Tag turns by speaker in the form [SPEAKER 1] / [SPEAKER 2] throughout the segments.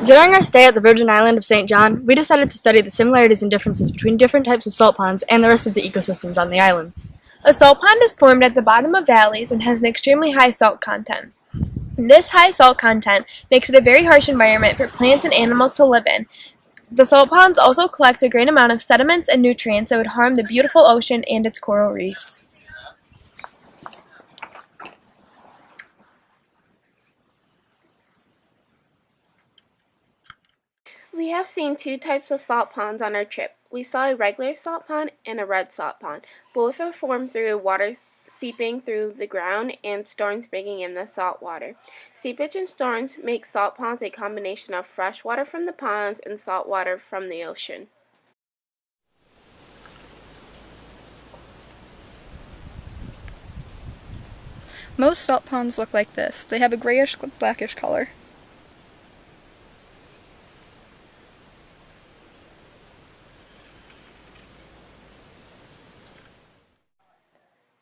[SPEAKER 1] During our stay at the Virgin Island of St. John, we decided to study the similarities and differences between different types of salt ponds and the rest of the ecosystems on the islands.
[SPEAKER 2] A salt pond is formed at the bottom of valleys and has an extremely high salt content. This high salt content makes it a very harsh environment for plants and animals to live in. The salt ponds also collect a great amount of sediments and nutrients that would harm the beautiful ocean and its coral reefs.
[SPEAKER 3] We have seen two types of salt ponds on our trip. We saw a regular salt pond and a red salt pond. Both are formed through water seeping through the ground and storms bringing in the salt water. Seepage and storms make salt ponds a combination of fresh water from the ponds and salt water from the ocean.
[SPEAKER 4] Most salt ponds look like this. They have a grayish-blackish color.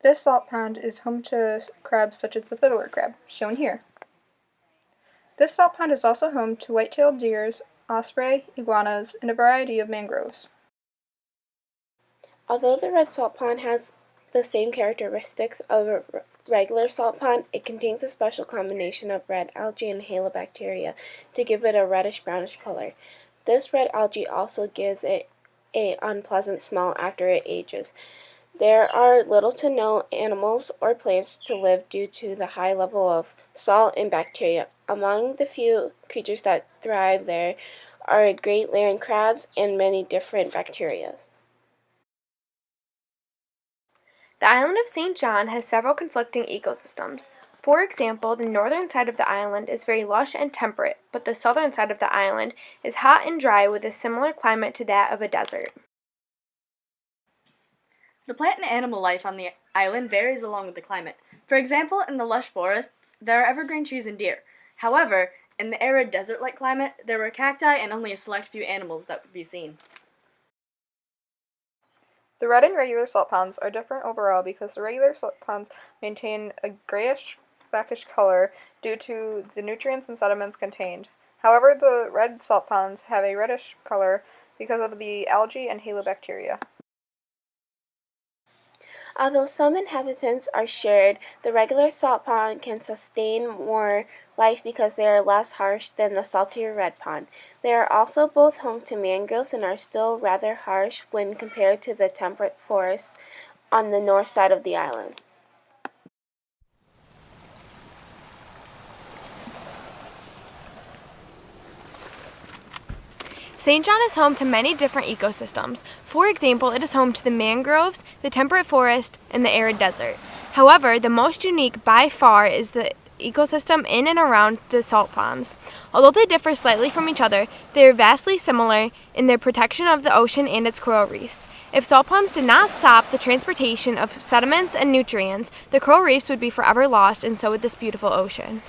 [SPEAKER 4] This salt pond is home to crabs such as the fiddler crab, shown here. This salt pond is also home to white-tailed deers, osprey, iguanas, and a variety of mangroves.
[SPEAKER 3] Although the red salt pond has the same characteristics of a regular salt pond, it contains a special combination of red algae and halobacteria to give it a reddish-brownish color. This red algae also gives it an unpleasant smell after it ages. There are little to no animals or plants to live due to the high level of salt and bacteria. Among the few creatures that thrive there are great land crabs and many different bacteria.
[SPEAKER 2] The island of St. John has several conflicting ecosystems. For example, the northern side of the island is very lush and temperate, but the southern side of the island is hot and dry with a similar climate to that of a desert.
[SPEAKER 1] The plant and animal life on the island varies along with the climate. For example, in the lush forests, there are evergreen trees and deer. However, in the arid desert-like climate, there were cacti and only a select few animals that would be seen.
[SPEAKER 4] The red and regular salt ponds are different overall because the regular salt ponds maintain a grayish-blackish color due to the nutrients and sediments contained. However, the red salt ponds have a reddish color because of the algae and halobacteria.
[SPEAKER 3] Although some inhabitants are shared, the regular salt pond can sustain more life because they are less harsh than the saltier red pond. They are also both home to mangroves and are still rather harsh when compared to the temperate forests on the north side of the island.
[SPEAKER 2] St. John is home to many different ecosystems. For example, it is home to the mangroves, the temperate forest, and the arid desert. However, the most unique by far is the ecosystem in and around the salt ponds. Although they differ slightly from each other, they are vastly similar in their protection of the ocean and its coral reefs. If salt ponds did not stop the transportation of sediments and nutrients, the coral reefs would be forever lost, and so would this beautiful ocean.